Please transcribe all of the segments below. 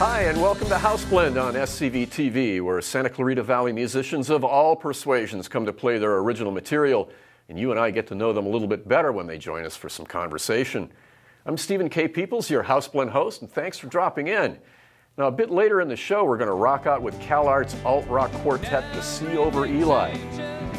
Hi, and welcome to House Blend on SCVTV, where Santa Clarita Valley musicians of all persuasions come to play their original material, and you and I get to know them a little bit better when they join us for some conversation. I'm Stephen K. Peeples, your House Blend host, and thanks for dropping in. Now, a bit later in the show, we're going to rock out with CalArts alt-rock quartet, The Sea Over Eli.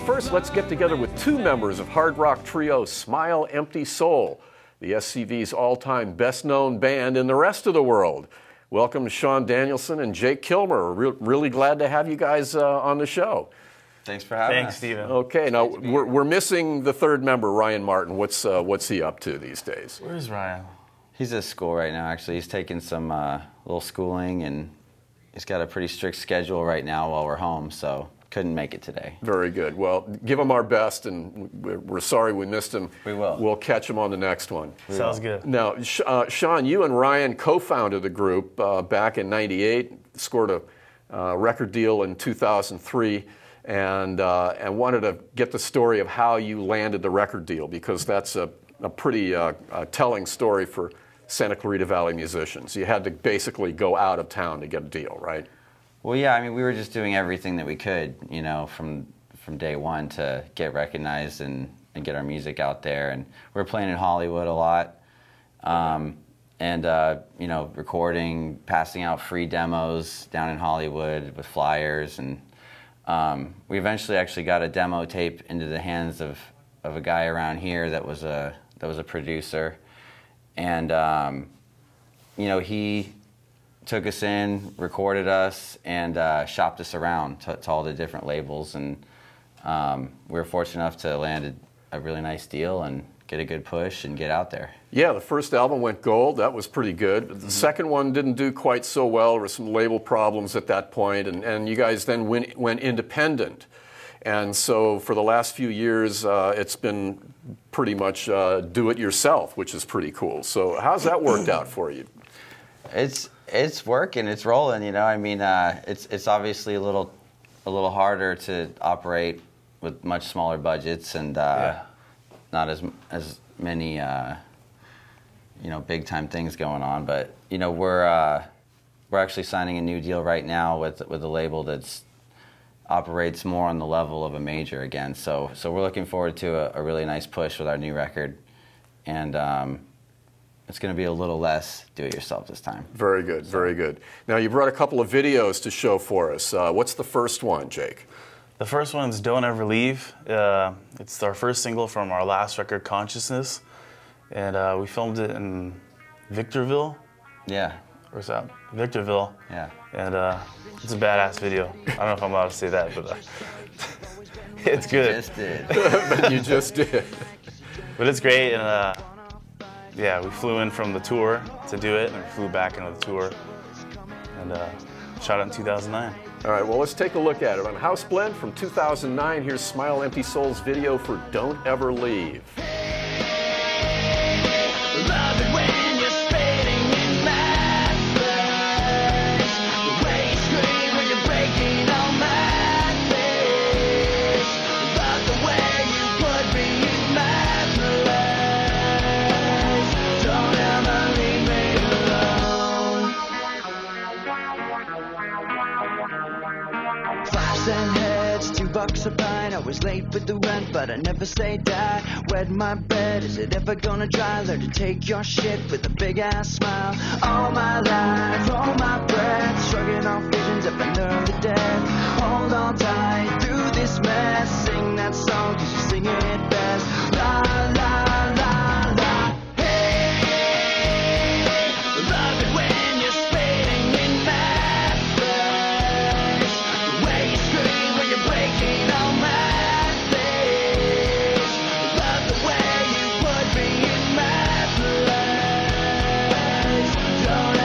First, let's get together with two members of hard rock trio Smile Empty Soul, the SCV's all-time best-known band in the rest of the world. Welcome to Sean Danielsen and Jake Kilmer. We're really glad to have you guys on the show. Thanks for having us. Thanks, Stephen. Okay, now we're missing the third member, Ryan Martin. What's he up to these days? Where's Ryan? He's at school right now, actually. He's taking some little schooling, and he's got a pretty strict schedule right now while we're home, so couldn't make it today. Very good. Well, give him our best, and we're sorry we missed him. We will. We'll catch him on the next one. Sounds good. Now, Sean, you and Ryan co-founded the group back in '98, scored a record deal in 2003, and wanted to get the story of how you landed the record deal, because that's a pretty telling story for Santa Clarita Valley musicians. You had to basically go out of town to get a deal, right? Well, yeah, I mean, we were just doing everything that we could, you know, from day one to get recognized and get our music out there. And we were playing in Hollywood a lot, you know, recording, passing out free demos down in Hollywood with flyers. And we eventually actually got a demo tape into the hands of a guy around here that was a producer. And, you know, he took us in, recorded us, and shopped us around to all the different labels. And we were fortunate enough to land a really nice deal and get a good push and get out there. Yeah, the first album went gold. That was pretty good. But the second one didn't do quite so well. There were some label problems at that point, and you guys then went independent. And so for the last few years, it's been pretty much do-it-yourself, which is pretty cool. So how's that worked out for you? It's working. It's rolling. You know, I mean, it's obviously a little harder to operate with much smaller budgets and not as many you know, big time things going on. But you know, we're actually signing a new deal right now with a label that's operates more on the level of a major again. So we're looking forward to a really nice push with our new record, and it's going to be a little less do-it-yourself this time. Very good, very good. Now, you brought a couple of videos to show for us. What's the first one, Jake? The first one's Don't Ever Leave. It's our first single from our last record, Consciousness. And we filmed it in Victorville. Yeah. Where's that? Victorville. Yeah. And it's a badass video. I don't know if I'm allowed to say that, but it's good. You just did. But you just did. But it's great, and yeah, we flew in from the tour to do it, and we flew back into the tour, and shot it in 2009. All right, well, let's take a look at it. On House Blend from 2009, here's Smile Empty Soul's video for Don't Ever Leave. Love it when you're spitting in my face. The way you scream when you're breaking on my face. Love the way you put me in my place. Don't ever leave me alone. 5 cent heads, $2 a pint. I was late with the rent, but I never say die. Wet my bed, is it ever gonna dry? Learn to take your shit with a big ass smile. All my life, all my breath, shrugging off visions of an early death. Hold on tight through this mess. Sing that song, cause you're singing it best. La la la la. Hey, love it when you're spitting in my face. The way you scream when you're breaking on my face. Love the way you put me in my place. Don't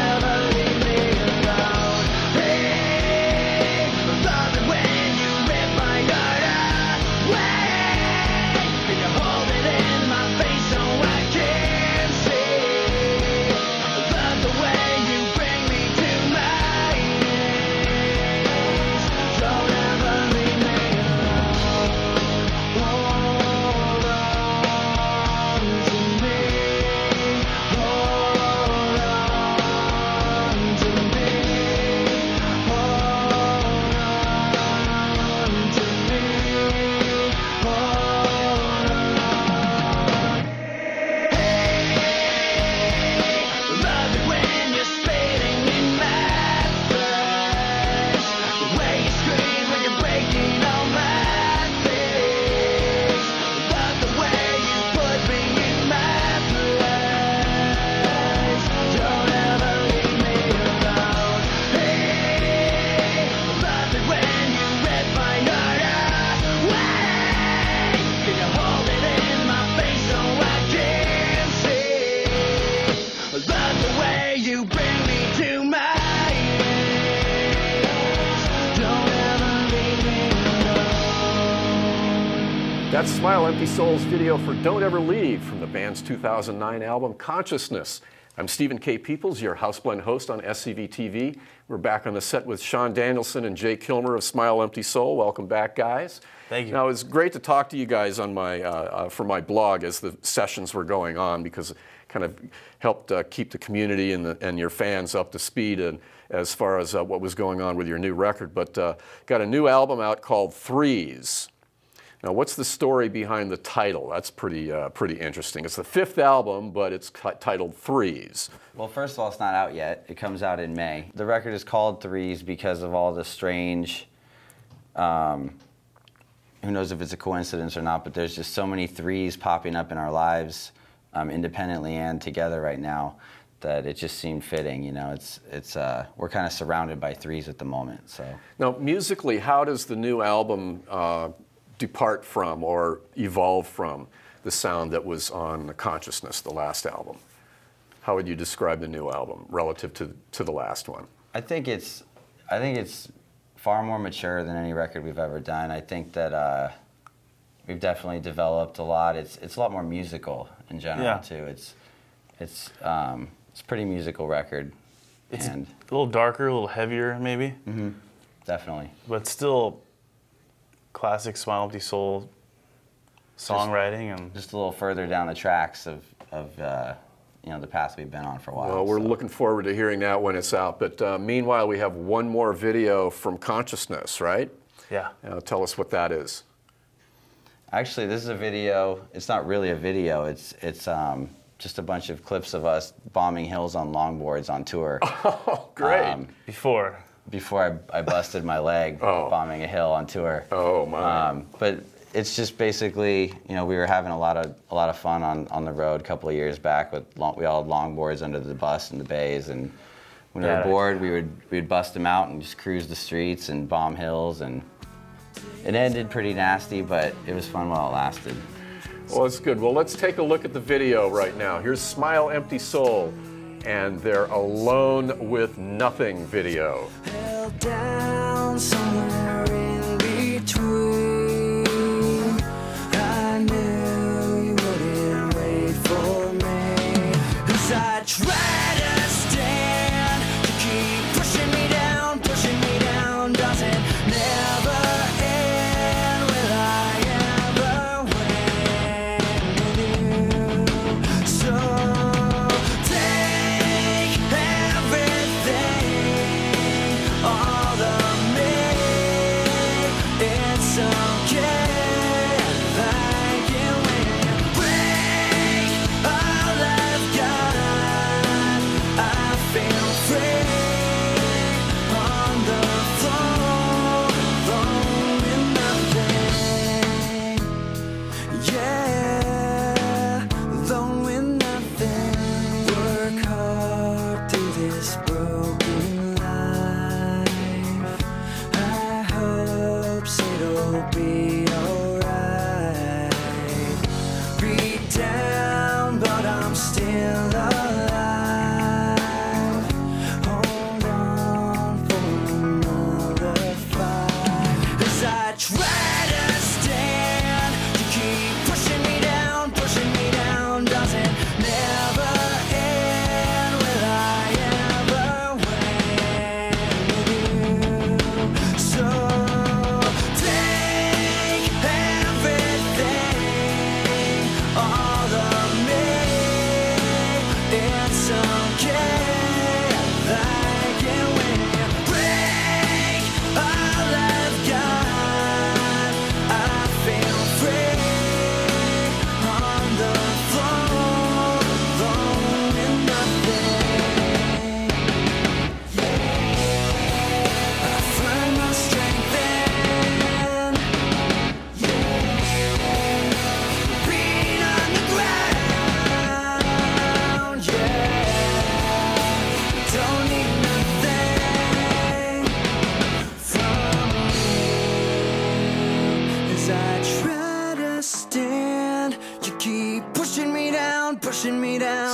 That's Smile Empty Soul's video for Don't Ever Leave from the band's 2009 album Consciousness. I'm Stephen K. Peeples, your Houseblend host on SCVTV. We're back on the set with Sean Danielsen and Jay Kilmer of Smile Empty Soul. Welcome back, guys. Thank you. Now, it's great to talk to you guys on my for my blog as the sessions were going on, because it kind of helped keep the community and your fans up to speed and as far as what was going on with your new record. But got a new album out called Threes. Now, what's the story behind the title? That's pretty interesting. It's the 5th album, but it's titled Threes. Well, first of all, it's not out yet. It comes out in May. The record is called Threes because of all the strange, who knows if it's a coincidence or not, but there's just so many threes popping up in our lives, independently and together right now, that it just seemed fitting. You know, we're kind of surrounded by threes at the moment. So now, musically, how does the new album depart from or evolve from the sound that was on Consciousness, the last album? How would you describe the new album relative to the last one? I think it's far more mature than any record we've ever done. I think that we've definitely developed a lot. It's a lot more musical in general too. It's a pretty musical record. It's a little darker, a little heavier maybe. Mm-hmm. Definitely. But still classic Smile Empty Soul songwriting, and just a little further down the tracks of you know, the path we've been on for a while. Well, we're looking forward to hearing that when it's out. But meanwhile, we have one more video from Consciousness, right? Yeah. Tell us what that is. Actually, this is a video. It's not really a video. It's just a bunch of clips of us bombing hills on longboards on tour. Oh, great. Before I busted my leg bombing a hill on tour. Oh my! But it's just basically, you know, we were having a lot of fun on the road a couple of years back with we all had longboards under the bus in the bays, and when we were bored, we'd bust them out and just cruise the streets and bomb hills, and it ended pretty nasty, but it was fun while it lasted. Well, that's good. Well, let's take a look at the video right now. Here's Smile Empty Soul and their Alone with Nothing video. Held down somewhere in between. I knew you wouldn't wait for me. As I try to stand, you keep pushing me down, does it never end? Will I ever win with you? So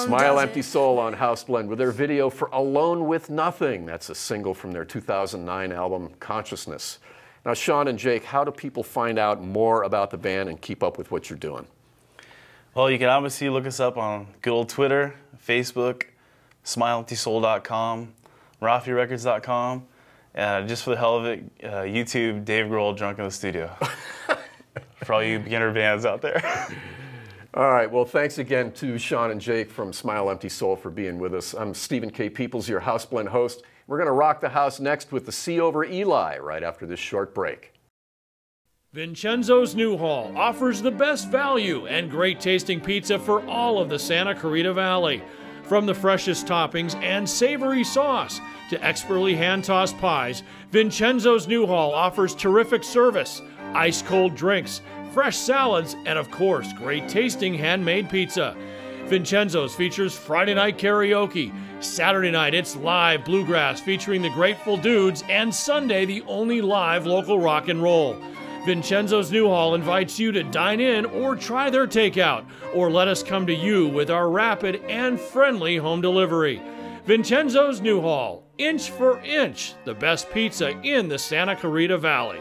Smile Empty Soul on Houseblend with their video for Alone with Nothing. That's a single from their 2009 album Consciousness. Now, Sean and Jake, how do people find out more about the band and keep up with what you're doing? Well, you can obviously look us up on good old Twitter, Facebook, SmileEmptySoul.com, RafiRecords.com, and just for the hell of it, YouTube, Dave Grohl, Drunk in the Studio. For all you beginner bands out there. All right, well, thanks again to Sean and Jake from Smile Empty Soul for being with us. I'm Stephen K. Peeples, your House Blend host. We're going to rock the house next with the C over Eli right after this short break. Vincenzo's Newhall offers the best value and great tasting pizza for all of the Santa Clarita Valley. From the freshest toppings and savory sauce to expertly hand-tossed pies, Vincenzo's Newhall offers terrific service, ice-cold drinks, fresh salads, and of course, great tasting handmade pizza. Vincenzo's features Friday night karaoke. Saturday night, it's live bluegrass featuring the Grateful Dudes, and Sunday, the only live local rock and roll. Vincenzo's Newhall invites you to dine in or try their takeout, or let us come to you with our rapid and friendly home delivery. Vincenzo's Newhall, inch for inch, the best pizza in the Santa Clarita Valley.